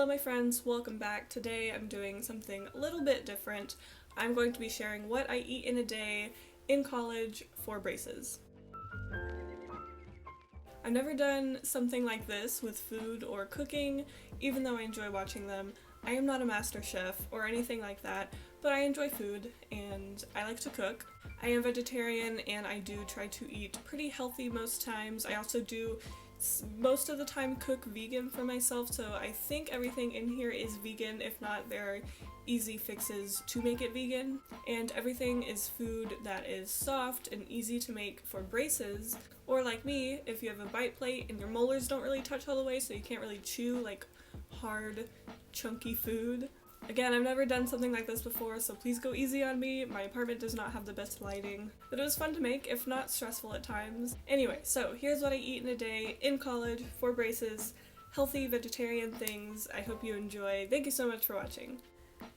Hello my friends, welcome back. Today I'm doing something a little bit different. I'm going to be sharing what I eat in a day in college for braces. I've never done something like this with food or cooking, even though I enjoy watching them. I am not a master chef or anything like that, but I enjoy food and I like to cook. I am vegetarian and I do try to eat pretty healthy most times. I also do most of the time cook vegan for myself, so I think everything in here is vegan. If not, there are easy fixes to make it vegan. And everything is food that is soft and easy to make for braces, or like me, if you have a bite plate and your molars don't really touch all the way so you can't really chew like hard, chunky food. Again, I've never done something like this before, so please go easy on me. My apartment does not have the best lighting, but it was fun to make, if not stressful at times. Anyway, so here's what I eat in a day in college for braces, healthy vegetarian things. I hope you enjoy. Thank you so much for watching.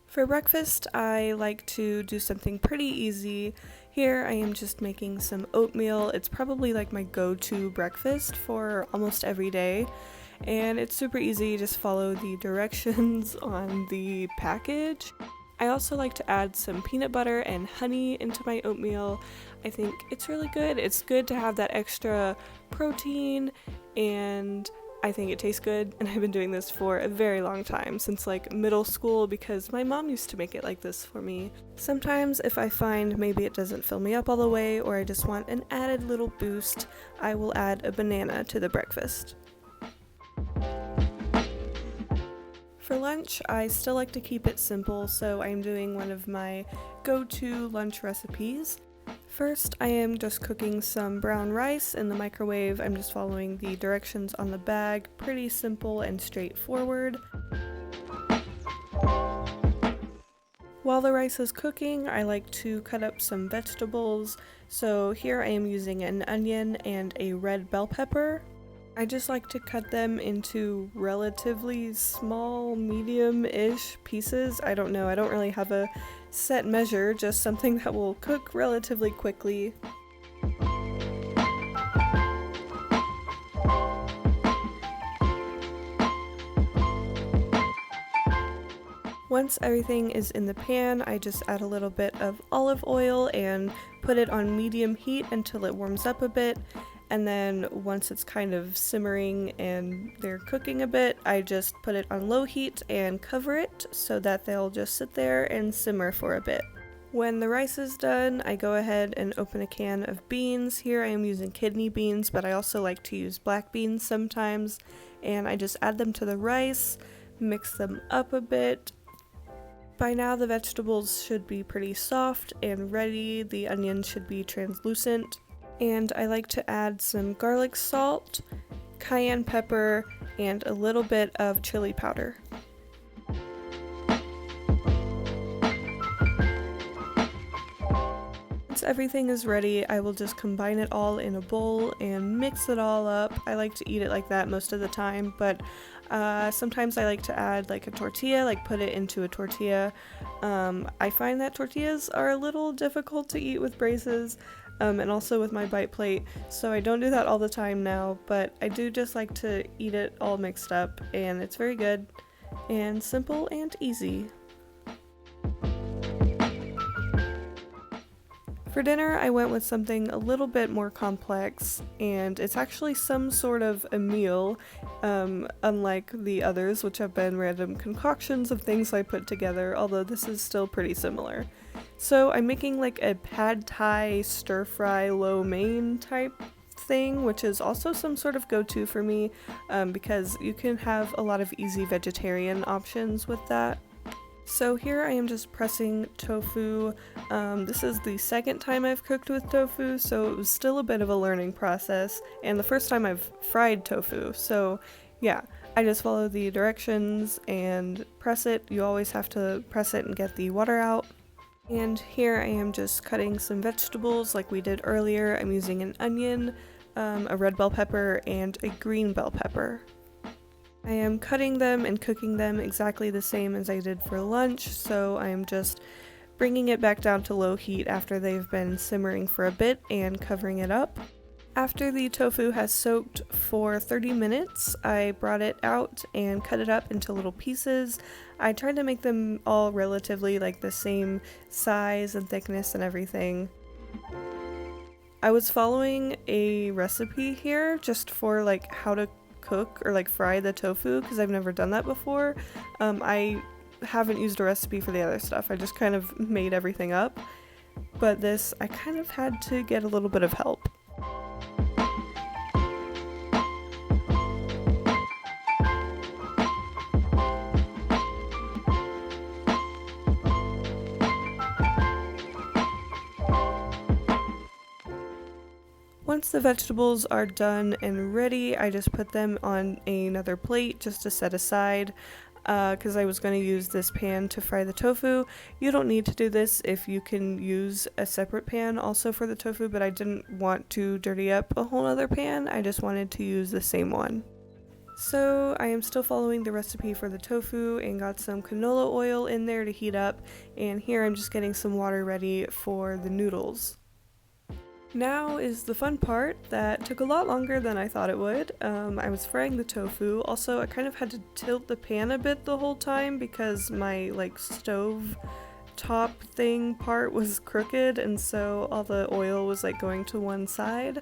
For breakfast, I like to do something pretty easy. Here I am just making some oatmeal. It's probably like my go-to breakfast for almost every day. And it's super easy, just follow the directions on the package. I also like to add some peanut butter and honey into my oatmeal. I think it's really good. It's good to have that extra protein, and I think it tastes good, and I've been doing this for a very long time, since like middle school, because my mom used to make it like this for me. Sometimes if I find maybe it doesn't fill me up all the way, or I just want an added little boost, I will add a banana to the breakfast. For lunch, I still like to keep it simple, so I'm doing one of my go-to lunch recipes. First, I am just cooking some brown rice in the microwave. I'm just following the directions on the bag, pretty simple and straightforward. While the rice is cooking, I like to cut up some vegetables, so here I am using an onion and a red bell pepper. I just like to cut them into relatively small, medium-ish pieces. I don't know, I don't really have a set measure, just something that will cook relatively quickly. Once everything is in the pan, I just add a little bit of olive oil and put it on medium heat until it warms up a bit. And then once it's kind of simmering and they're cooking a bit, I just put it on low heat and cover it so that they'll just sit there and simmer for a bit. When the rice is done, I go ahead and open a can of beans. Here I am using kidney beans, but I also like to use black beans sometimes. And I just add them to the rice, mix them up a bit. By now the vegetables should be pretty soft and ready. The onions should be translucent. And I like to add some garlic salt, cayenne pepper, and a little bit of chili powder. Once everything is ready, I will just combine it all in a bowl and mix it all up. I like to eat it like that most of the time, but sometimes I like to add like a tortilla, like put it into a tortilla. I find that tortillas are a little difficult to eat with braces. And also with my bite plate, so I don't do that all the time now, but I do just like to eat it all mixed up, and it's very good and simple and easy. For dinner, I went with something a little bit more complex, and it's actually some sort of a meal, unlike the others, which have been random concoctions of things I put together, although this is still pretty similar. So I'm making like a pad thai stir-fry lo mein type thing, which is also some sort of go-to for me, because you can have a lot of easy vegetarian options with that. So here I am just pressing tofu. This is the second time I've cooked with tofu, so it was still a bit of a learning process, and the first time I've fried tofu, so yeah, I just follow the directions and press it. You always have to press it and get the water out. And here I am just cutting some vegetables like we did earlier. I'm using an onion, a red bell pepper, and a green bell pepper. I am cutting them and cooking them exactly the same as I did for lunch, so I am just bringing it back down to low heat after they've been simmering for a bit and covering it up. After the tofu has soaked for 30 minutes, I brought it out and cut it up into little pieces. I tried to make them all relatively like the same size and thickness and everything. I was following a recipe here just for like how to cook or like fry the tofu because I've never done that before. I haven't used a recipe for the other stuff. I just kind of made everything up. But this, I kind of had to get a little bit of help. Once the vegetables are done and ready, I just put them on another plate just to set aside because I was going to use this pan to fry the tofu. You don't need to do this if you can use a separate pan also for the tofu, but I didn't want to dirty up a whole other pan. I just wanted to use the same one. So I am still following the recipe for the tofu and got some canola oil in there to heat up, and here I'm just getting some water ready for the noodles. Now is the fun part that took a lot longer than I thought it would. I was frying the tofu. Also, I kind of had to tilt the pan a bit the whole time because my like stove top thing part was crooked, and so all the oil was like going to one side.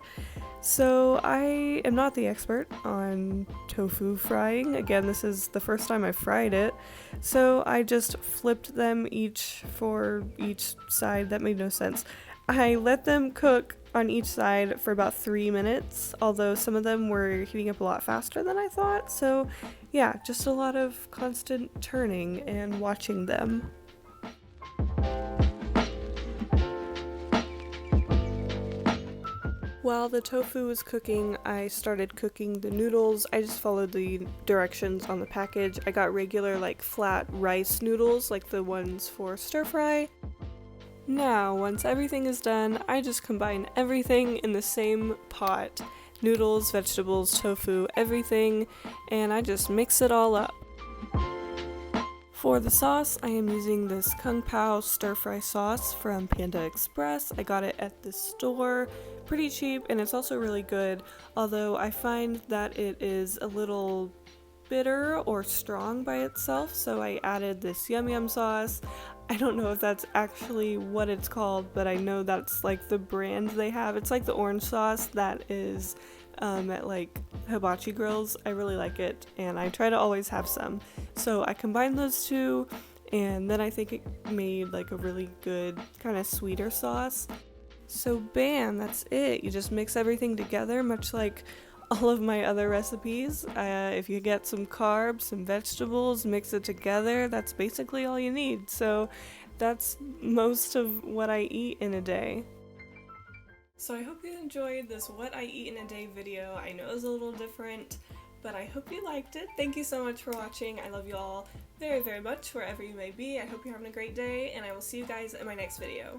So I am not the expert on tofu frying. Again, this is the first time I've fried it. So I just flipped them each for each side. That made no sense. I let them cook on each side for about 3 minutes, although some of them were heating up a lot faster than I thought. So yeah, just a lot of constant turning and watching them. While the tofu was cooking, I started cooking the noodles. I just followed the directions on the package. I got regular like flat rice noodles, like the ones for stir fry. Now, once everything is done, I just combine everything in the same pot. Noodles, vegetables, tofu, everything, and I just mix it all up. For the sauce, I am using this Kung Pao stir fry sauce from Panda Express. I got it at the store, pretty cheap, and it's also really good, although I find that it is a little bitter or strong by itself, so I added this yum yum sauce. I don't know if that's actually what it's called, but I know that's like the brand they have. It's like the orange sauce that is at like hibachi grills. I really like it, and I try to always have some. So I combined those two, and then I think it made like a really good kind of sweeter sauce. So bam, that's it. You just mix everything together, much like all of my other recipes. If you get some carbs, some vegetables, mix it together, that's basically all you need. So that's most of what I eat in a day. So I hope you enjoyed this what I eat in a day video. I know it was a little different, but I hope you liked it. Thank you so much for watching. I love you all very, very much wherever you may be. I hope you're having a great day, and I will see you guys in my next video.